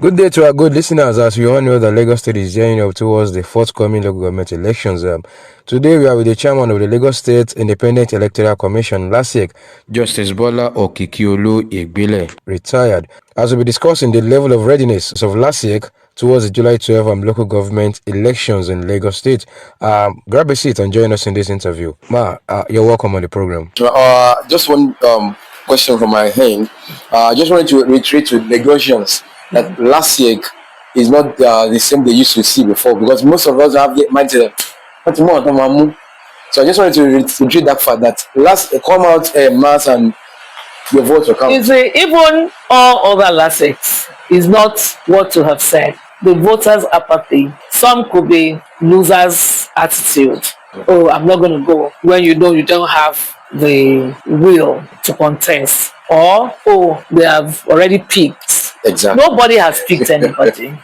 Good day to our good listeners. As we all know, that Lagos State is gearing up towards the forthcoming local government elections. Today, we are with the chairman of the Lagos State Independent Electoral Commission, Lasiec, Justice Bola Okikiolu-Ighile, retired. As we'll be discussing the level of readiness of Lasiec towards the July 12 local government elections in Lagos State. Grab a seat and join us in this interview. You're welcome on the program. Just one question from my hand. I just wanted to reiterate to Lagosians that Lasiec is not the same they used to see before, because most of us have the mindset so I just wanted to reiterate that fact that come out mass and your vote will count. You see, even all other Lasics is not what to have said. The voters' apathy. Some could be losers' attitude. Oh, I'm not going to go, when you know you don't have the will to contest. Or, oh, they have already picked. Exactly. Nobody has picked anybody.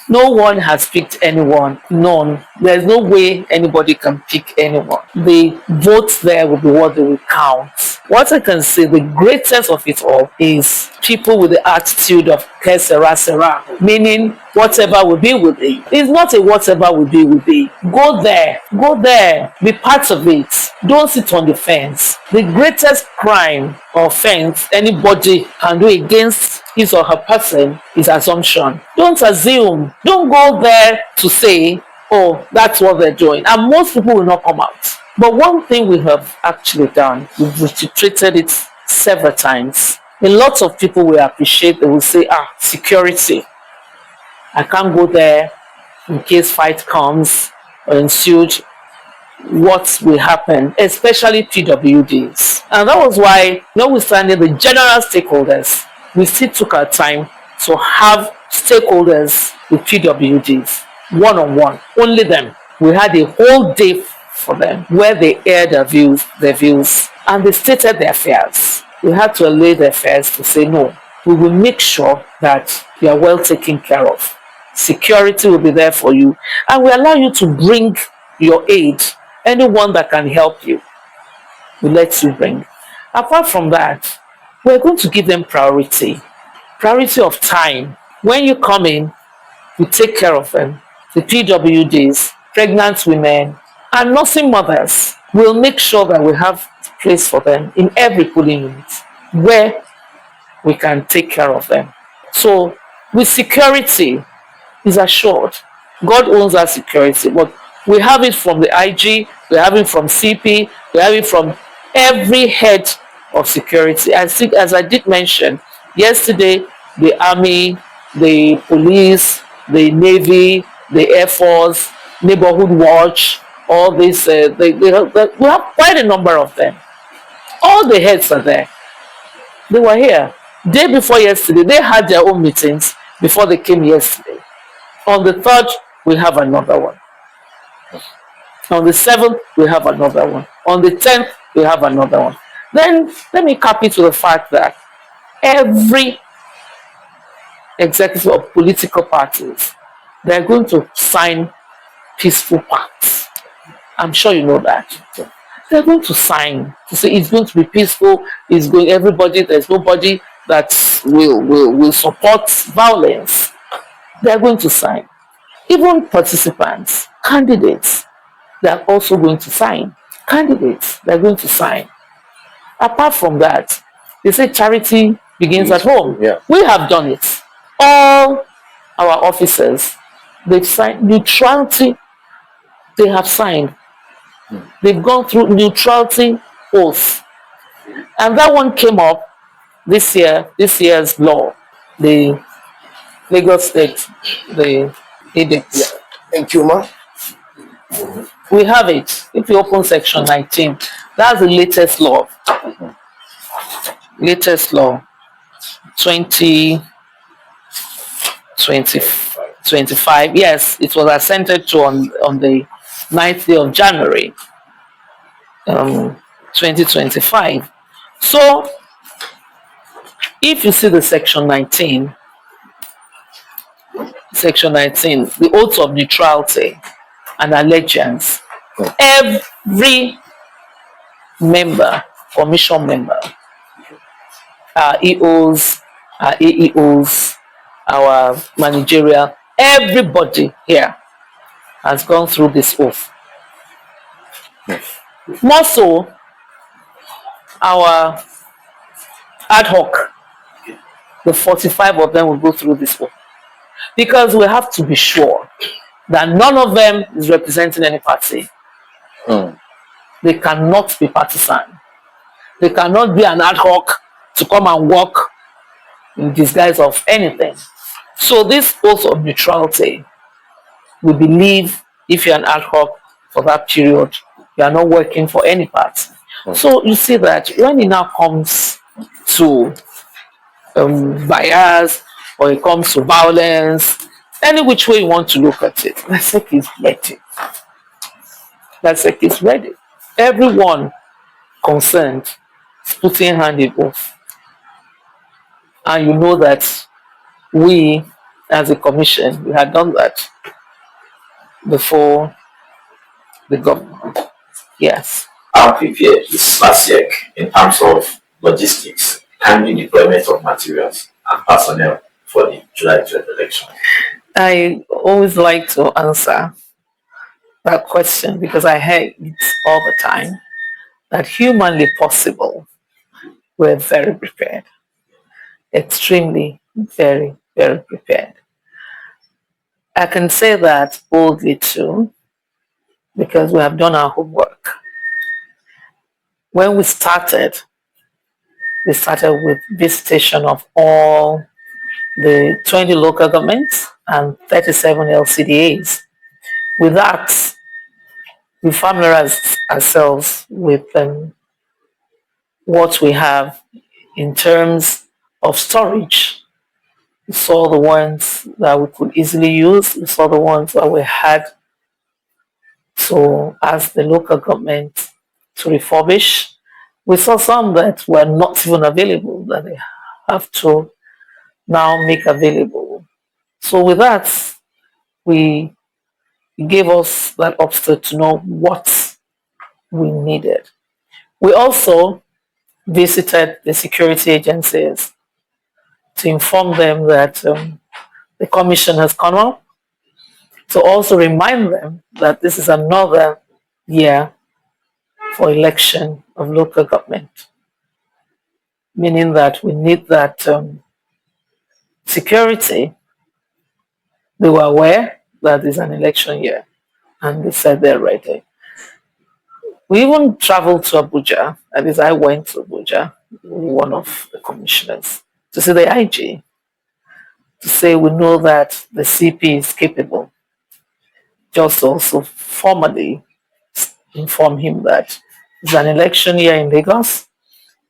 No one has picked anyone. None. There's no way anybody can pick anyone. The votes there will be what they will count. What I can say, the greatest of it all is people with the attitude of que sera, sera, meaning whatever will be, will be. It's not a whatever will be, will be. Go there, be part of it. Don't sit on the fence. The greatest crime or offense anybody can do against his or her person is assumption. Don't assume. Don't go there to say, oh, that's what they're doing. And most people will not come out. But one thing we have actually done, we've reiterated it several times. A lot of people will appreciate, they will say, security. I can't go there in case fight comes or ensued. What will happen, especially PWDs. And that was why, notwithstanding the general stakeholders, we still took our time to have stakeholders with PWDs, one-on-one, only them. We had a whole day for them where they aired their views, and they stated their fears. We had to allay their fears to say, no, we will make sure that you are well taken care of. Security will be there for you, and we allow you to bring your aid. Anyone that can help you, we let you bring. Apart from that, we're going to give them priority of time. When you come in, we take care of them. The PWDs, pregnant women, and nursing mothers, will make sure that we have a place for them in every polling unit where we can take care of them. So with security is assured. God owns our security, but we have it from the IG, we have it from CP, we have it from every head of security. As I did mention, yesterday, the Army, the police, the Navy, the Air Force, Neighborhood Watch, all this, we have quite a number of them. All the heads are there. They were here. Day before yesterday, they had their own meetings before they came yesterday. On the 3rd, we have another one. On the 7th, we have another one. On the 10th, we have another one. Then, let me cap it to the fact that every executive of political parties, they're going to sign peaceful pacts. I'm sure you know that. They're going to sign to say it's going to be peaceful, there's nobody that will support violence. They're going to sign. Even participants, candidates, they're also going to sign. Candidates, they're going to sign. Apart from that, they say charity begins at home. Yeah. We have done it. All our officers, they've signed neutrality. They have signed. They've gone through neutrality oath. And that one came up this year's law, the Lagos State, the edict. Yeah. Thank you, ma. We have it. If you open section 19, that's the latest law. Latest law, 2025. Yes, it was assented to on the 9th day of January, 2025. So, if you see the section 19, the oath of neutrality and allegiance, every member, commission member, our EOs, our AEOs, our managerial, everybody here has gone through this oath. More so, our ad hoc, the 45 of them will go through this oath. Because we have to be sure that none of them is representing any party. They cannot be partisan. They cannot be an ad hoc to come and work in disguise of anything. So this oath of neutrality, we believe if you're an ad hoc for that period, you are not working for any party. So you see that when it now comes to bias or it comes to violence, any which way you want to look at it, Lasiec is ready. Lasiec is ready. Everyone concerned is putting hand in oath. And you know that we, as a commission, we had done that before the government. Yes. How prepared is Lasiec in terms of logistics, timely deployment of materials, and personnel for the July 12th election? I always like to answer that question because I hear it all the time, that humanly possible, we're very prepared. Extremely, very, very prepared. I can say that boldly too, because we have done our homework. When we started with visitation of all the 20 local governments and 37 LCDAs. With that, we familiarized ourselves with what we have in terms of storage. We saw the ones that we could easily use. We saw the ones that we had to ask the local government to refurbish. We saw some that were not even available that they have to now make available. So with that, we gave us that obstacle to know what we needed. We also visited the security agencies to inform them that the commission has come up, to also remind them that this is another year for election of local government, meaning that we need that security. They were aware that it's an election year and they said they're ready. We even traveled to Abuja, at least I went to Abuja, one of the commissioners, to see the IG, to say we know that the CP is capable. Just also formally inform him that it's an election year in Lagos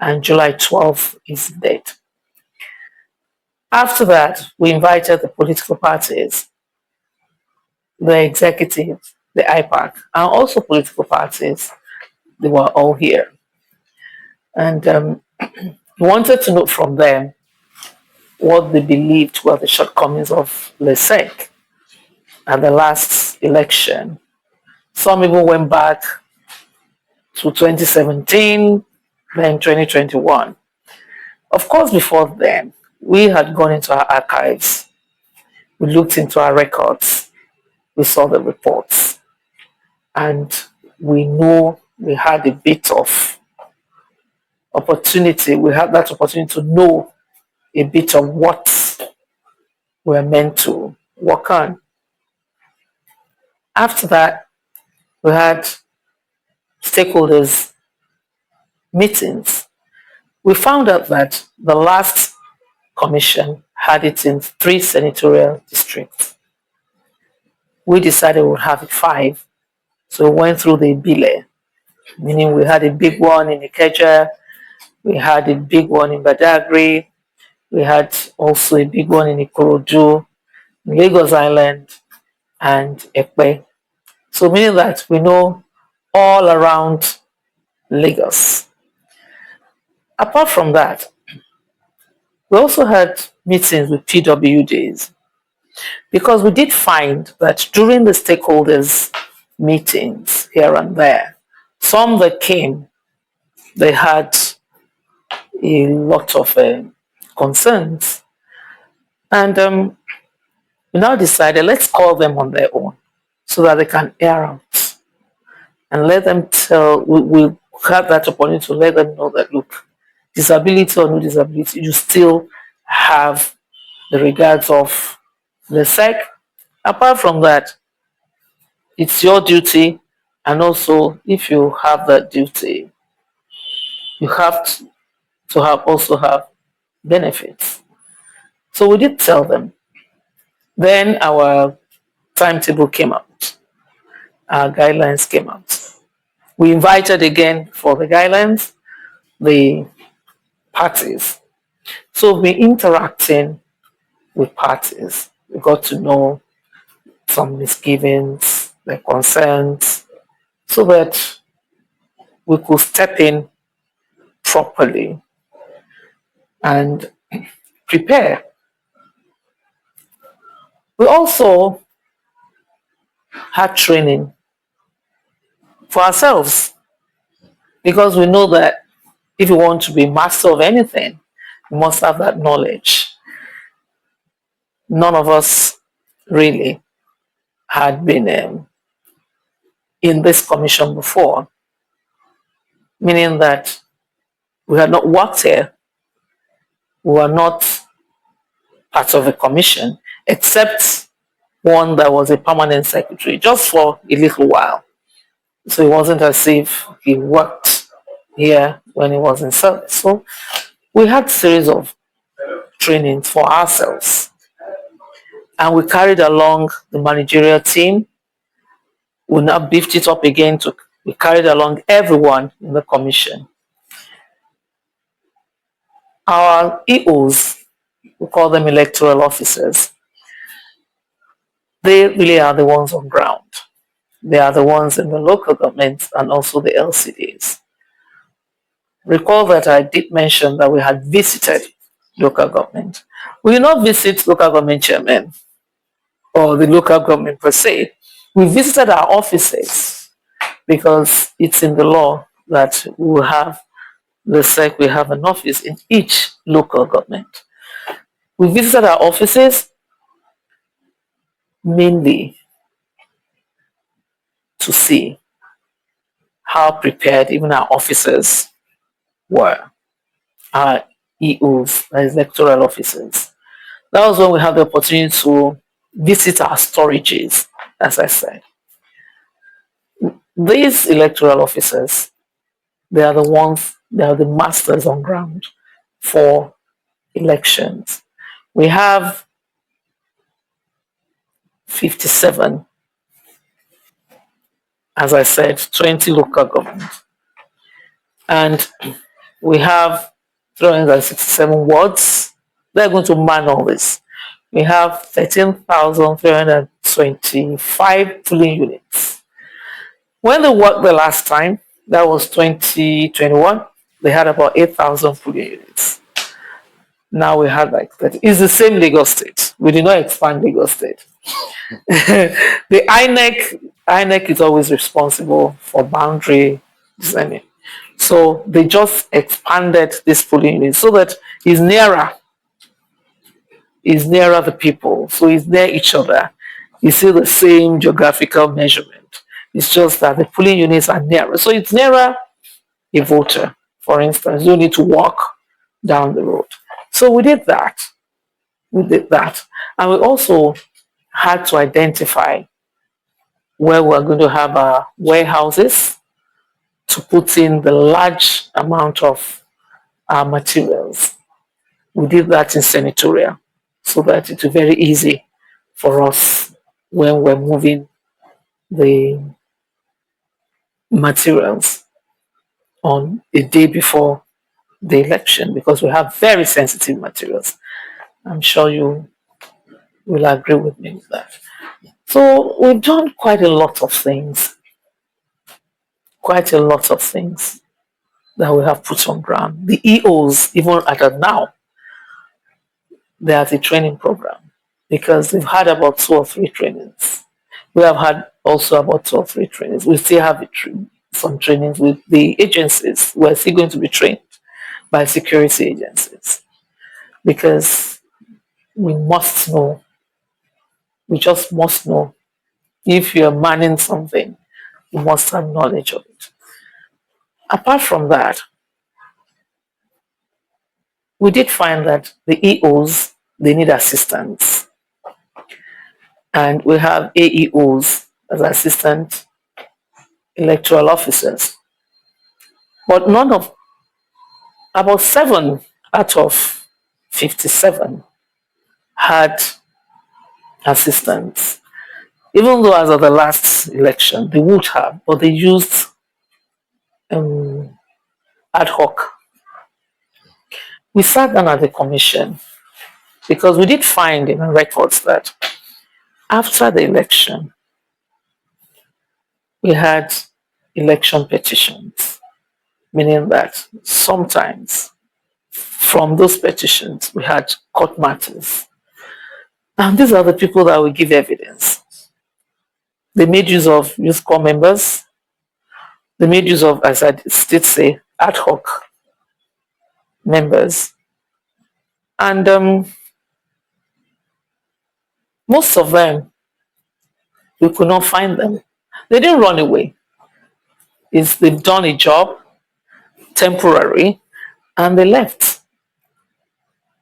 and July 12th is the date. After that, we invited the political parties, the executives, the IPAC, and also political parties. They were all here. And we wanted to know from them what they believed were the shortcomings of Lasiec at the last election. Some even went back to 2017, then 2021. Of course, before then, we had gone into our archives. We looked into our records. We saw the reports. And we know we had a bit of opportunity. We had that opportunity to know a bit of what we're meant to work on. After that, we had stakeholders meetings. We found out that the last commission had it in 3 senatorial districts. We decided we'd have it 5. So we went through the Ibile, meaning we had a big one in Ikeja, we had a big one in Badagry, we had also a big one in Ikorodu, Lagos Island, and Epe. So meaning that we know all around Lagos. Apart from that, we also had meetings with PWDs because we did find that during the stakeholders meetings here and there, some that came, they had a lot of concerns. And We now decided, let's call them on their own so that they can air out and let them tell, we have that opportunity to let them know that, look, disability or no disability, you still have the regards of the SEC. Apart from that, it's your duty, and also if you have that duty, you have to have also have benefits. So we did tell them. Then our timetable came out, our guidelines came out. We invited again for the guidelines the parties. So we've been interacting with parties. We got to know some misgivings, their concerns, so that we could step in properly and prepare. We also had training for ourselves because we know that if you want to be master of anything, you must have that knowledge. None of us really had been in this commission before, meaning that we had not worked here. We were not part of a commission, except one that was a permanent secretary, just for a little while. So it wasn't as if he worked here when he was in service. So we had a series of trainings for ourselves. And we carried along the managerial team. We now beefed it up again we carried along everyone in the commission. Our EOs, we call them electoral officers, they really are the ones on ground. They are the ones in the local governments and also the LCDAs. Recall that I did mention that we had visited local government. We did not visit local government chairmen or the local government per se. We visited our offices because it's in the law that we will have the SEC, we have an office in each local government. We visited our offices mainly to see how prepared even our officers were, our EOs, our electoral officers. That was when we had the opportunity to visit our storages, as I said. These electoral officers, they are the masters on ground for elections. We have 57, as I said, 20 local governments. And we have 367 wards. They're going to man all this. We have 13,325 polling units. When they worked the last time, that was 2021, they had about 8,000 polling units. Now we have like that. It's the same Lagos State. We did not expand Lagos State. The INEC is always responsible for boundary designing. So they just expanded this polling unit so that it's nearer the people. So it's near each other. You see the same geographical measurement. It's just that the polling units are nearer. So it's nearer a voter, for instance. You need to walk down the road. So we did that. And we also had to identify where we're going to have our warehouses to put in the large amount of our materials. We did that in senatorial so that it's very easy for us when we're moving the materials on a day before the election, because we have very sensitive materials. I'm sure you will agree with me with that. So we've done quite a lot of things that we have put on ground. The EOs, even at now, they are the training program because they've had about 2 or 3 trainings. We have had also about 2 or 3 trainings. We still have some trainings with the agencies. We're still going to be trained by security agencies because we must know We just must know. If you're manning something, you must have knowledge of it. Apart from that, we did find that the EOs, they need assistance. And we have AEOs as assistant electoral officers. But about 7 out of 57 had assistants. Even though as of the last election, they would have, but they used ad hoc. We sat down at the commission because we did find in our records that after the election, we had election petitions, meaning that sometimes from those petitions, we had court matters. And these are the people that will give evidence. They made use of youth corps members. They made use of, as I did say, ad hoc members. And most of them, we could not find them. They didn't run away. They've done a job, temporary, and they left.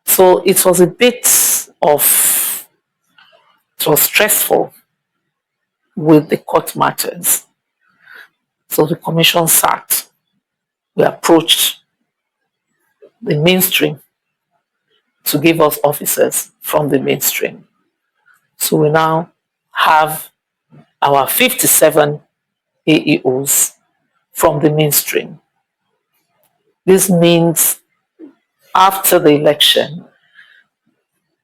So it was stressful with the court matters. So the commission sat. We approached the mainstream to give us officers from the mainstream. So we now have our 57 AEOs from the mainstream. This means after the election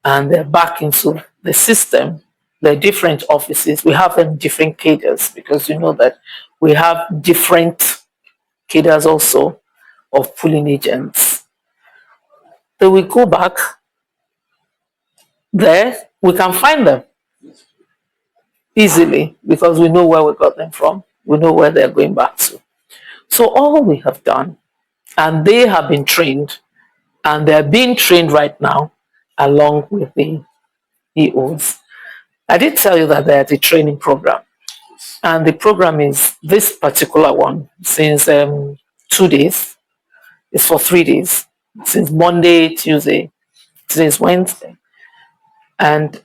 and they're back into the system, they're different offices. We have them different cadres because you know that we have different cadres also of polling agents. So we go back there, we can find them easily because we know where we got them from. We know where they're going back to. So all we have done, and they have been trained, and they're being trained right now along with the EOs. I did tell you that they're at a training program. And the program is this particular one since 2 days. It's for 3 days. Since Monday, Tuesday, today's Wednesday. And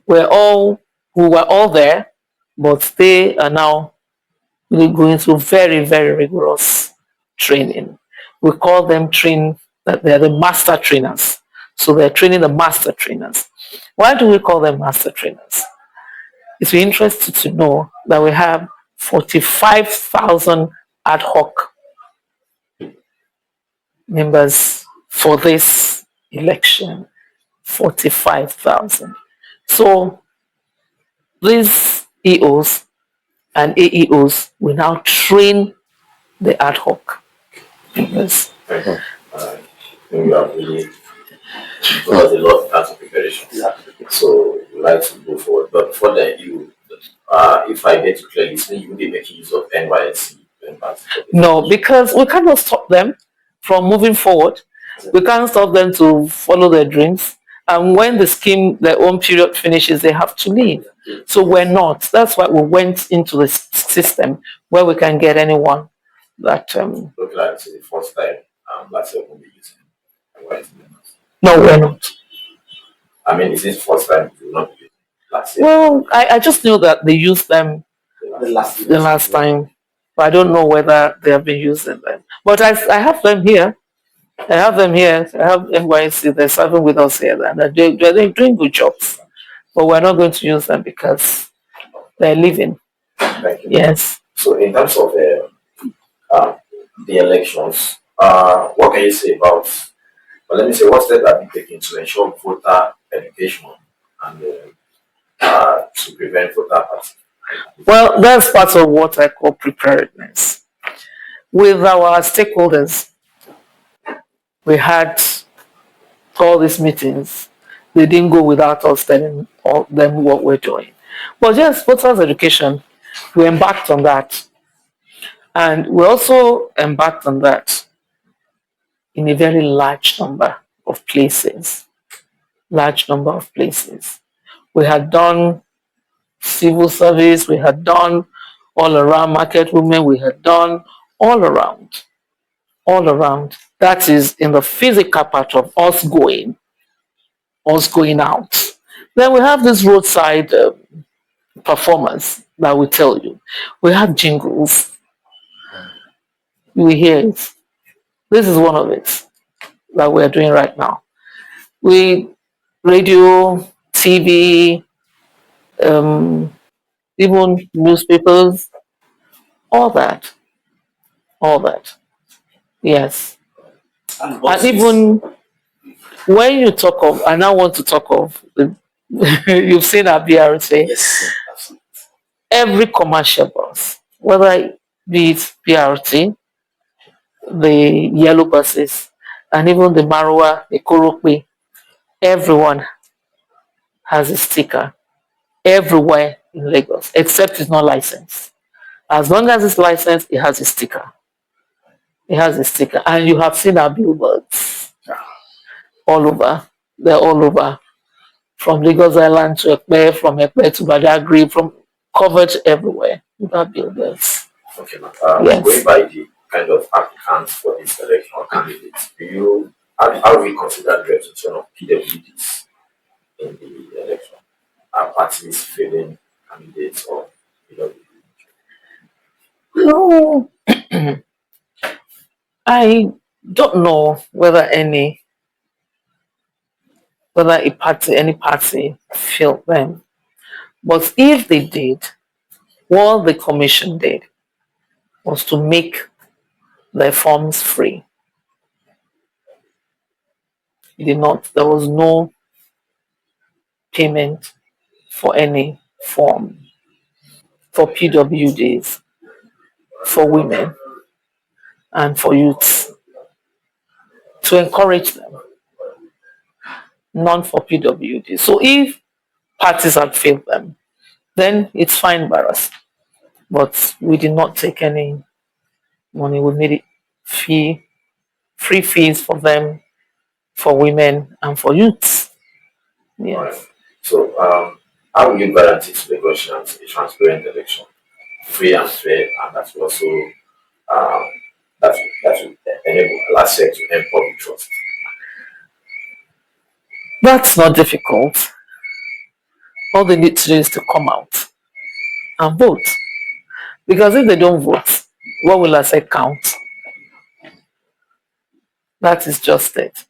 we were all there, but they are now really going through very, very rigorous training. We call them that they're the master trainers. So they're training the master trainers. Why do we call them master trainers? It's interesting to know that we have 45,000 ad hoc members for this election. 45,000. So these EOs and AEOs will now train the ad hoc members. We have really got a lot in terms of preparation. So we like to go forward. But before that, if I get you clearly, you will be making use of NYSC members. No, because we cannot stop them from moving forward. We can't stop them to follow their dreams. And when their own period finishes, they have to leave. So we're not. That's why we went into the system where we can get anyone that. Look like the first time Lasiec will be using NYSC members. No, we're not. I mean, is this the first time you will not be using Lasiec? Well, I just knew that they used them the last time. But I don't know whether they have been using them. But I have them here. I have NYSC, they're serving with us here, and they're doing good jobs. But we're not going to use them because they're leaving. Thank you. Yes. So in terms of the elections, what can you say about, let me say, what steps have been taken to ensure voter education and to prevent voter apathy? Well, that's part of what I call preparedness. With our stakeholders, we had all these meetings. They didn't go without us telling them what we're doing. But just voters education, we embarked on that. And we also embarked on that in a very large number of places. We had done civil service, we had done all around market women, we had done all around, all around. That is in the physical part of us going out. Then we have this roadside performance that will tell you. We have jingles. You will hear it. This is one of it that we're doing right now. We radio, TV, um, even newspapers, all that, all that. Yes. And even when you talk of, I now want to talk of, you've seen our BRC. Yes. Every commercial bus, whether it be it BRT, the yellow buses, and even the Marua, the Korope, everyone has a sticker everywhere in Lagos, except it's not licensed. As long as it's licensed, it has a sticker. It has a sticker. And you have seen our billboards all over. They're all over. From Lagos Island to Epe, from Epe to Badagry, from covered everywhere with our billboards. Okay, Yes. going by the kind of applicants for this election or candidates, how do we consider the representation of PWDs in the election? Are parties favoring candidates or PWD? No, I don't know whether any any party felt them. But if they did, what the commission did was to make their forms free. It did not, there was no payment for any form for PWDs, for women, and for youths to encourage them, none for PWDs. So if parties had failed them, then it's fine by us. But we did not take any money. We made it free fees for them, for women, and for youths. Yes. Right. So, how will you guarantee to Lagosians a transparent election, free and fair, and that will also um, that will enable Lasiec to earn public trust? That's not difficult. All they need to do is to come out and vote. Because if they don't vote, what will I say count? That is just it.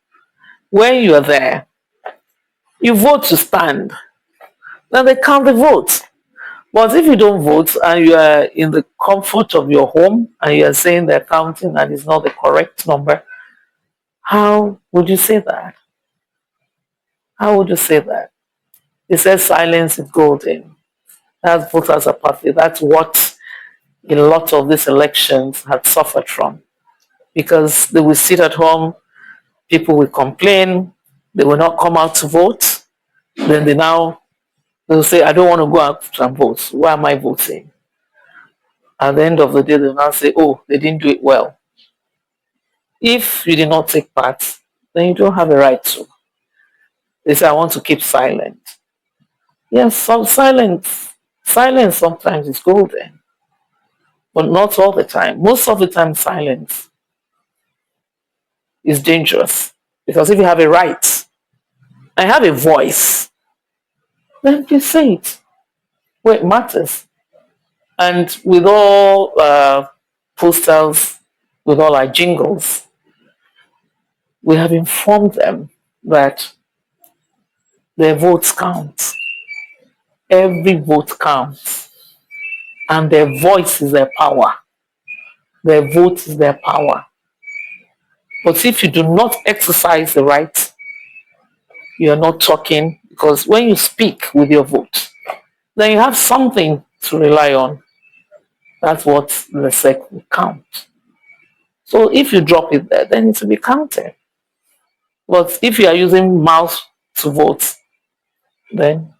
When you are there, you vote to stand. Then they count the votes. But if you don't vote and you are in the comfort of your home and you are saying they're counting and it's not the correct number, how would you say that? How would you say that? It says silence is golden. That's voters' apathy. That's what a lot of these elections had suffered from. Because they will sit at home, people will complain, they will not come out to vote. Then they'll say, I don't want to go out and vote. Why am I voting? At the end of the day, they'll now say, oh, they didn't do it well. If you did not take part, then you don't have a right to. They say, I want to keep silent. Yes, some silence sometimes is golden, but not all the time. Most of the time, silence is dangerous because if you have a right and have a voice, then you say it where it matters. And with all posters, with all our jingles, we have informed them that their votes count. Every vote counts. And their voice is their power. Their vote is their power. But if you do not exercise the right, you are not talking, because when you speak with your vote, then you have something to rely on. That's what the Lasiec will count. So if you drop it there, then it will be counted. But if you are using mouth to vote, then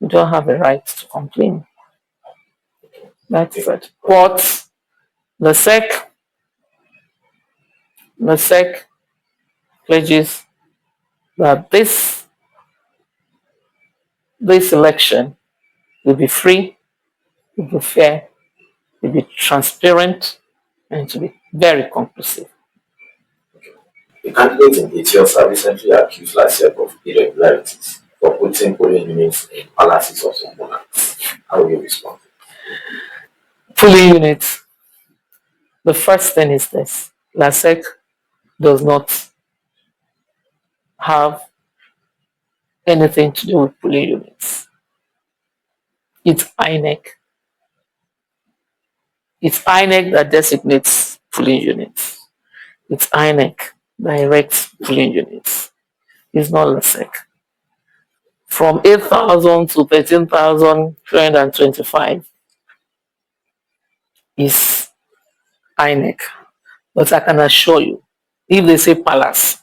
you don't have a right to complain. That's it. But Lasiec pledges that this this election will be free, will be fair, will be transparent, and to be very conclusive. The candidate in Ethiopia recently accused Lasiec of irregularities for putting polling units in palaces of some monarchs. How will you respond? Polling units. The first thing is this: Lasiec does not have anything to do with polling units. It's INEC. It's INEC that designates polling units. It's INEC that erects polling units. It's not Lasiec. From 8,000 to 13,325 is INEC. But I can assure you, if they say palace,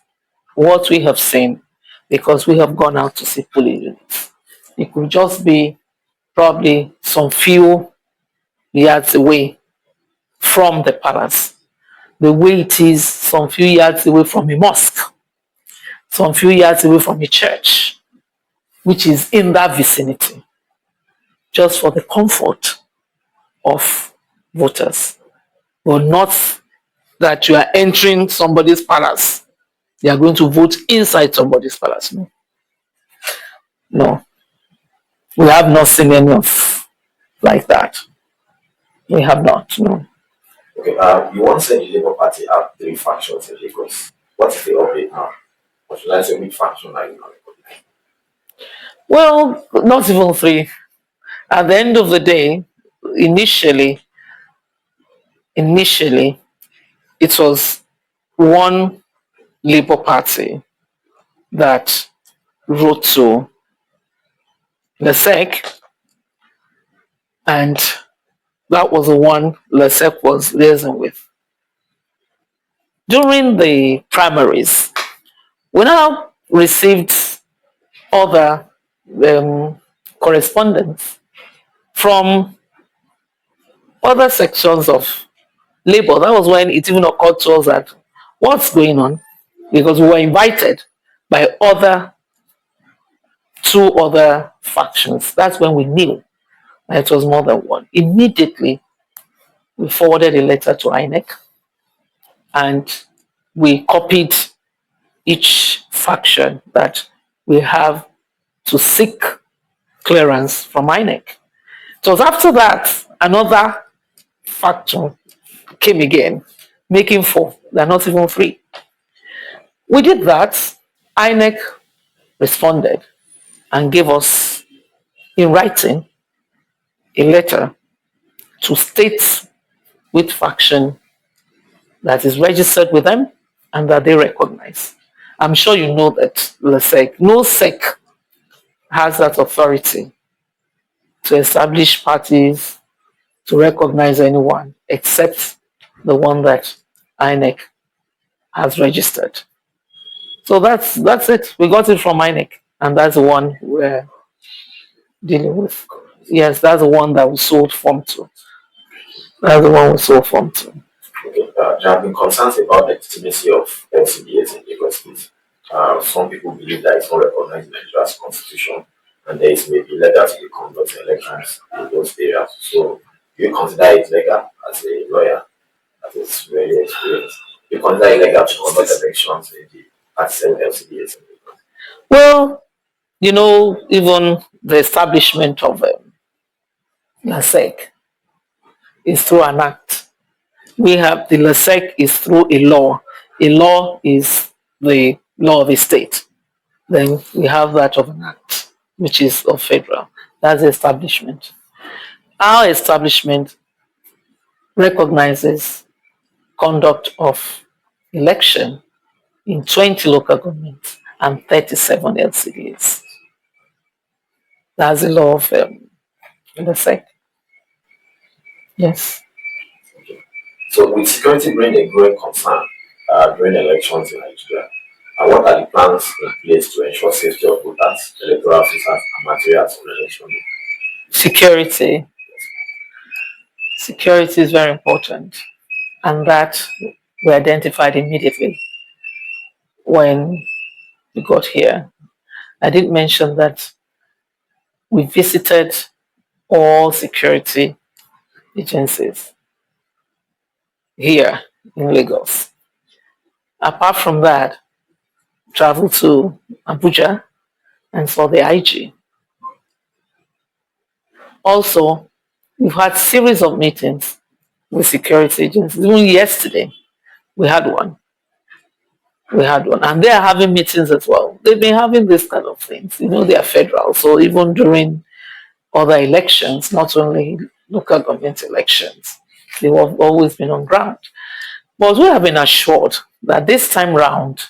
what we have seen, because we have gone out to see polling units, it could just be probably some few yards away from the palace. The way it is some few yards away from a mosque, some few yards away from a church, which is in that vicinity, just for the comfort of voters, but not that you are entering somebody's palace. You are going to vote inside somebody's palace. No. No. We have not seen any of like that. We have not. No. Okay, you once said the Labour Party have 3 factions in Lagos. What is the update now? Or should I say which faction are you now? Well, not even 3. At the end of the day, initially, it was one Labour Party that wrote to Lasiec, and that was the one Lasiec was liaising with. During the primaries, we now received other correspondence from other sections of Labour. That was when it even occurred to us that what's going on, because we were invited by 2 other factions. That's when we knew that it was more than one. Immediately, we forwarded a letter to INEC and we copied each faction that we have to seek clearance from INEC. It was after that another faction came again, making 4. They're not even 3. We did that. INEC responded and gave us in writing a letter to state which faction that is registered with them and that they recognize. I'm sure you know that Lasiec, no sec has that authority to establish parties, to recognize anyone except the one that INEC has registered. So that's it. We got it from INEC, and that's the one we're dealing with. Yes, that's the one that we sold form to. That's the one we sold form to. Okay, there have been concerns about the legitimacy of LCDAs in Lagos State. Some people believe that it's not recognized in Nigeria's constitution, and that it may be legal to conduct elections in those areas. So, you consider it legal as a lawyer, that is very experienced. You consider it legal to conduct elections in the LCDAs in Lagos? Well, even the establishment of Lasiec is through an act. We have the Lasiec is through a law. A law is the law of a state. Then we have that of an act, which is of federal. That's the establishment. Our establishment recognizes conduct of election in 20 local governments and 37 LCDAs. That's the law of Lasiec. Yes. So, with security being a growing concern during elections in Nigeria, what are the plans in place to ensure safety of voters, electoral officers, and materials on election day? Security is very important, and that we identified immediately when we got here. I did mention that we visited all security agencies here in Lagos. Apart from that, traveled to Abuja and saw the IG. Also, we've had series of meetings with security agencies. Even yesterday, we had one. And they are having meetings as well. They've been having this kind of things. They are federal, so even during other elections, not only local government elections, they have always been on ground. But we have been assured that this time round,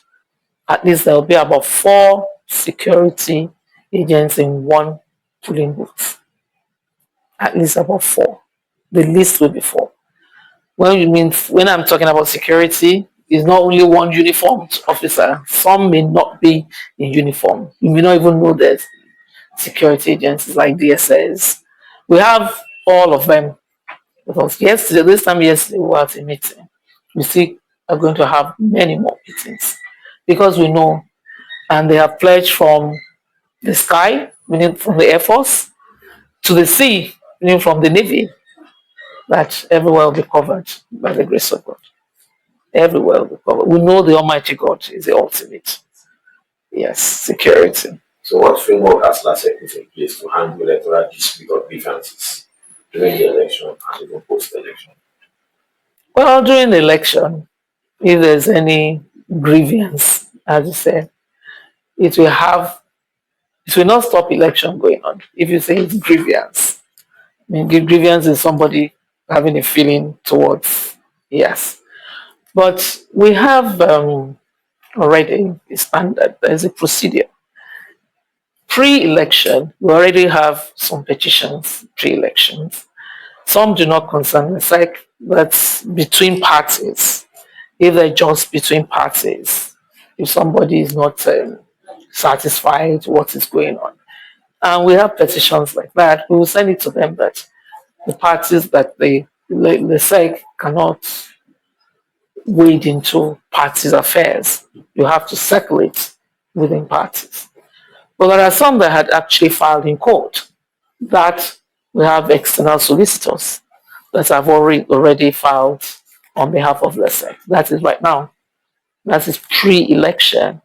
at least there will be about 4 security agents in one polling booth. At least about 4. The least will be 4. When I'm talking about security, it's not only one uniformed officer. Some may not be in uniform. You may not even know that security agencies like DSS. We have all of them with us. This time yesterday, we were at a meeting. We still are going to have many more meetings because we know, and they have pledged from the sky, meaning from the Air Force, to the sea, meaning from the Navy, that everywhere will be covered by the grace of God. Everywhere will be covered. We know the Almighty God is the ultimate. Yes, security. So what framework has Lasiec put in place to handle electoral dispute or grievances during the election and even post-election? Well, during the election, if there's any grievance, as you said, it will not stop election going on. If you say it's grievance, grievance is somebody having a feeling towards, yes. But we have already a standard, there's a procedure. Pre-election, we already have some petitions, pre-elections. Some do not concern the SEC, but between parties. If they're just between parties, if somebody is not satisfied what is going on. And we have petitions like that. We will send it to them that the parties that the SEC cannot wade into parties' affairs. You have to circulate within parties. But there are some that had actually filed in court that we have external solicitors that have already filed on behalf of Lasiec. That is right now. That is pre-election.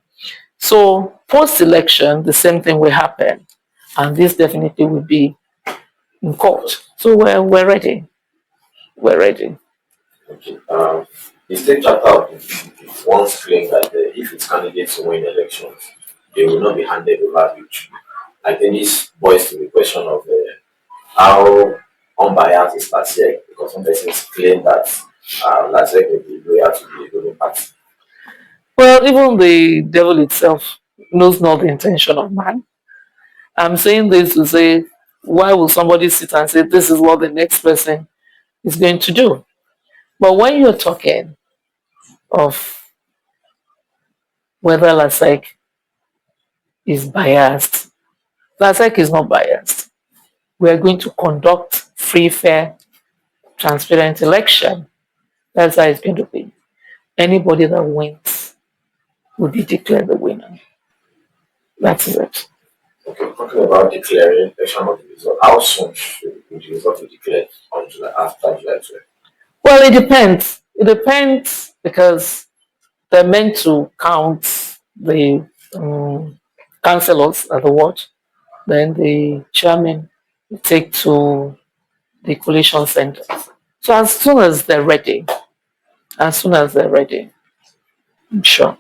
So post-election, the same thing will happen. And this definitely will be in court. So we're ready. We're ready. Okay. The state chapter of the PDP once claimed that if its candidates win elections, they will not be handed over victory. I think this boils to the question of how unbiased is Lasiec, because some persons claim that Lasiec will be loyal to the ruling party. Well, even the devil itself knows not the intention of man. I'm saying this to say, why will somebody sit and say this is what the next person is going to do? But when you're talking of whether Lasiec is biased, Lasiec is not biased. We are going to conduct free, fair, transparent election. That's how it's going to be. Anybody that wins will be declared the winner. That's it. Okay, talking about declaring election of the result, how soon should the result be declared on after July 12th? Well, it depends. It depends because they're meant to count the councillors at the ward. Then the chairman will take to the collation centers. So as soon as they're ready, I'm sure.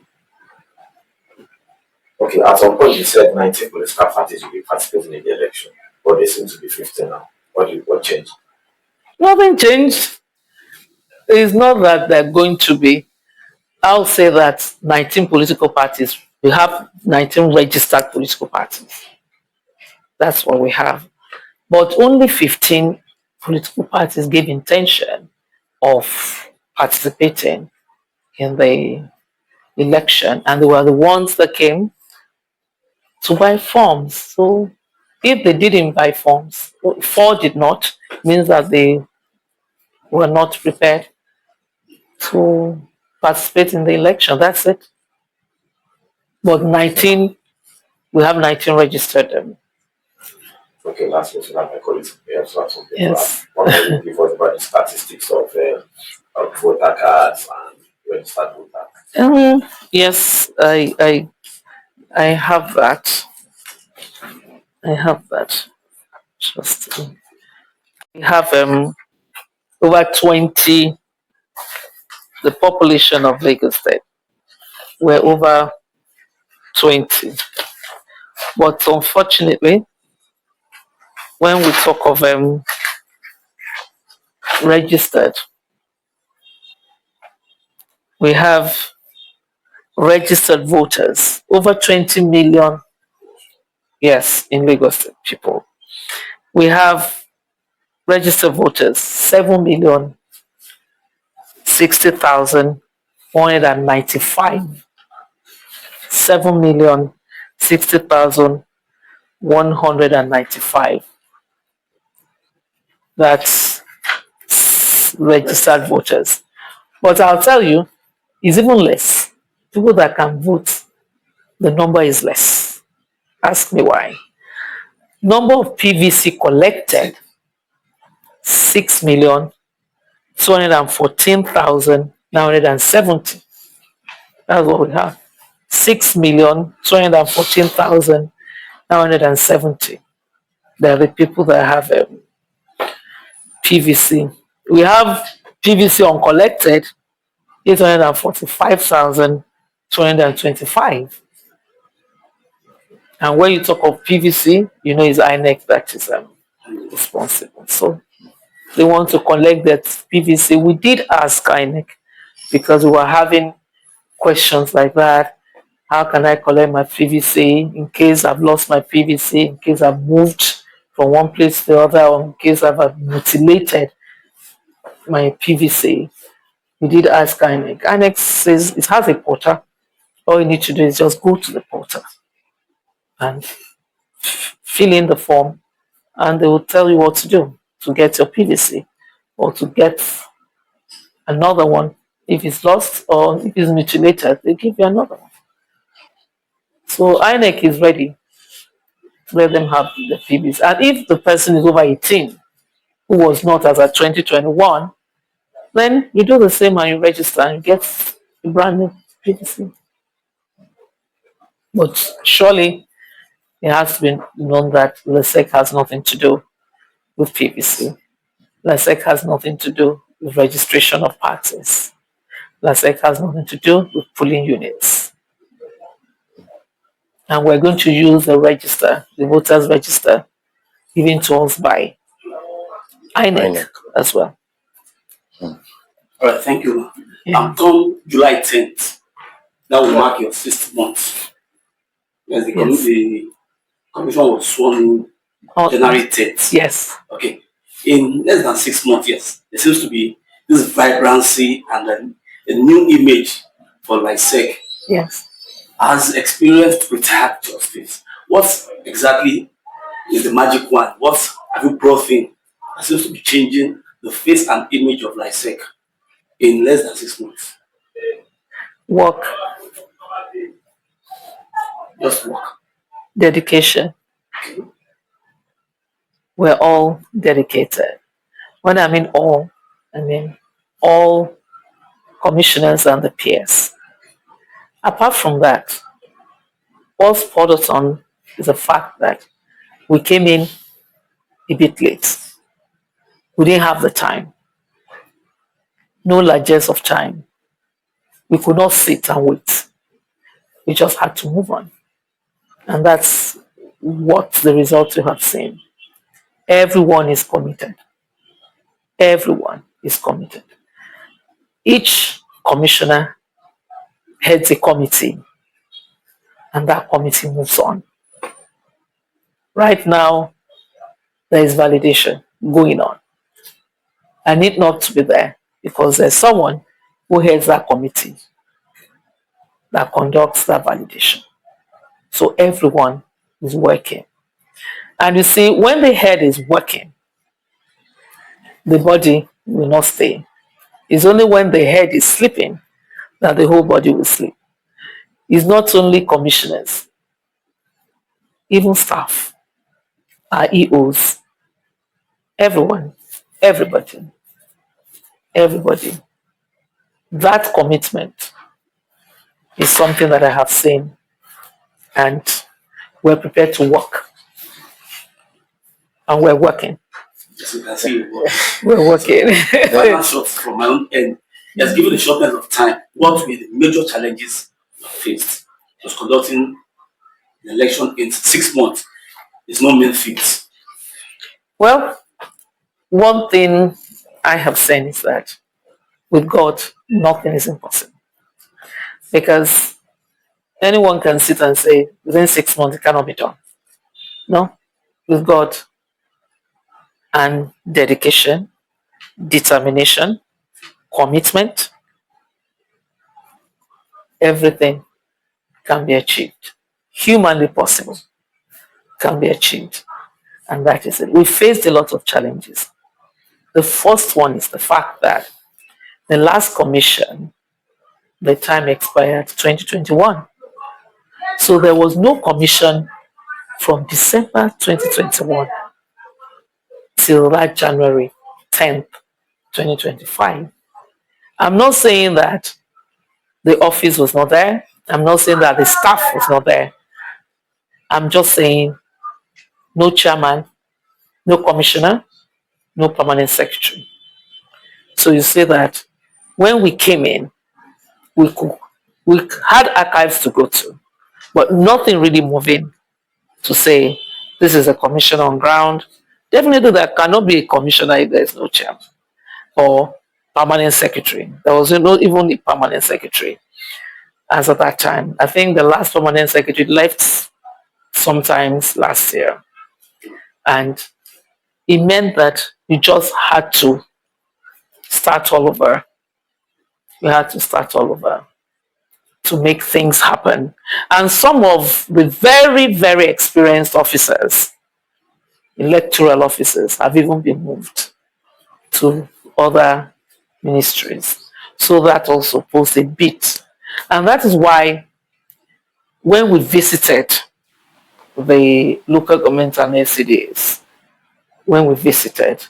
Okay, at some point you said 19 political parties will be participating in the election, but they seem to be 15 now. What changed? Nothing changed. It's not that they're going to be. I'll say that 19 political parties, we have 19 registered political parties. That's what we have. But only 15 political parties gave intention of participating in the election, and they were the ones that came to buy forms. So if they didn't buy forms, 4 did not, means that they were not prepared to participate in the election. That's it. But 19, we have 19 registered Okay, last question. My colleagues may also have something to add. Yes. What can you give us about the statistics of voter cards and registered voters? Yes, I have that. I have that. Just we have over 20. The population of Lagos State were over 20. But unfortunately, when we talk of registered, we have registered voters over 20 million. Yes, in Lagos State people. We have registered voters 7,060,195. 7,060,195. That's registered voters. But I'll tell you, it's even less. People that can vote, the number is less. Ask me why. Number of PVC collected, 6,214,970. That's what we have. 6,214,970. There are the people that have PVC. We have PVC uncollected, 845,225. And when you talk of PVC, you know it's INEC that is responsible. So they want to collect that PVC. We did ask INEC because we were having questions like that. How can I collect my PVC in case I've lost my PVC, in case I've moved from one place to the other, or in case I've mutilated my PVC? We did ask INEC. INEC says it has a portal. All you need to do is just go to the portal and fill in the form, and they will tell you what to do to get your PVC or to get another one. If it's lost or if it's mutilated, they give you another one. So INEC is ready to let them have the PVC. And if the person is over 18, who was not as at 2021, then you do the same and you register and you get a brand new PVC. But surely it has been known that Lasiec has nothing to do with PVC. Lasiec has nothing to do with registration of parties. Lasiec has nothing to do with polling units. And we're going to use the register, the voters register, given to us by INEC as well. All right, thank you. Come July 10th, that will mark your 6th month. Yes, the commission was sworn in January 10th. Yes. Okay. In less than 6 months, yes, there seems to be this vibrancy and a new image for Lasiec. Yes. As experienced retired justice, what exactly is the magic wand? What have you brought in that seems to be changing the face and image of Lasiec in less than 6 months? Work. Just work. Dedication. We're all dedicated. When I mean all commissioners and the peers. Apart from that, what's brought us on is the fact that we came in a bit late. We didn't have the time. No largesse of time. We could not sit and wait. We just had to move on. And that's what the results you have seen. Everyone is committed. Everyone is committed. Each commissioner heads a committee, and that committee moves on. Right now, there is validation going on. I need not to be there because there's someone who heads that committee that conducts that validation. So everyone is working. And you see, when the head is working, the body will not stay. It's only when the head is sleeping that the whole body will sleep. It's not only commissioners, even staff our EOs, everyone, everybody, everybody. That commitment is something that I have seen, and we're prepared to work. And we're working. Yes, you can see we're working. Final shot from my own end. Just given the shortness of time, what were the major challenges you faced? Just conducting the election in 6 months is no mean feat. Well, one thing I have seen is that with God, nothing is impossible. Because anyone can sit and say, within 6 months, it cannot be done. No, with God and dedication, determination, commitment, everything can be achieved. Humanly possible can be achieved. And that is it. We faced a lot of challenges. The first one is the fact that the last commission, the time expired 2021. So there was no commission from December 2021 till that January 10th, 2025. I'm not saying that the office was not there. I'm not saying that the staff was not there. I'm just saying no chairman, no commissioner, no permanent secretary. So you say that when we came in, we had archives to go to, but nothing really moving to say this is a commissioner on ground. Definitely there cannot be a commissioner if there is no chairman or permanent secretary. There was not even a permanent secretary as at that time. I think the last permanent secretary left sometimes last year. And it meant that you just had to start all over. You had to start all over to make things happen. And some of the very, very experienced officers, electoral officers, have even been moved to other ministries. So that also posed a bit. And that is why when we visited the local government and LCDAs, when we visited,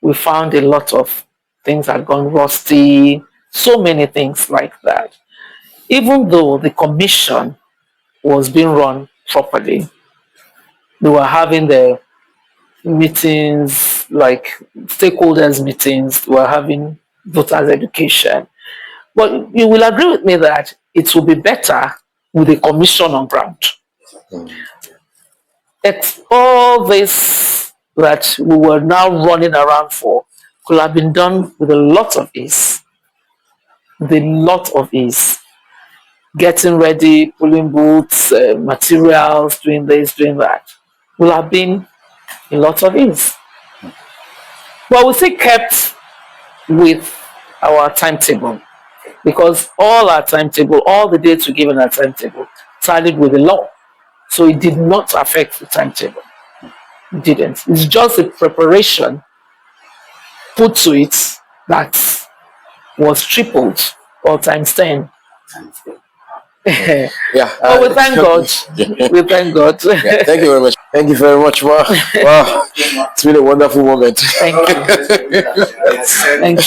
we found a lot of things had gone rusty, so many things like that. Even though the commission was being run properly, they were having the meetings, like stakeholders meetings, they were having voters education. But you will agree with me that it will be better with a commission on ground. It's all this that we were now running around for could have been done with a lot of ease. With a lot of ease. Getting ready, pulling boots, materials, doing this, doing that. Will have been a lot of ease. But we still kept with our timetable, because all our timetable, all the dates we given our timetable, tallied with the law. So it did not affect the timetable. It didn't. It's just a preparation put to it that was tripled or times 10. Yeah. Oh, we thank God. We thank God. Yeah, thank you very much. Thank you very much, Ma. Wow. It's been a wonderful moment. Thank you. Thank you.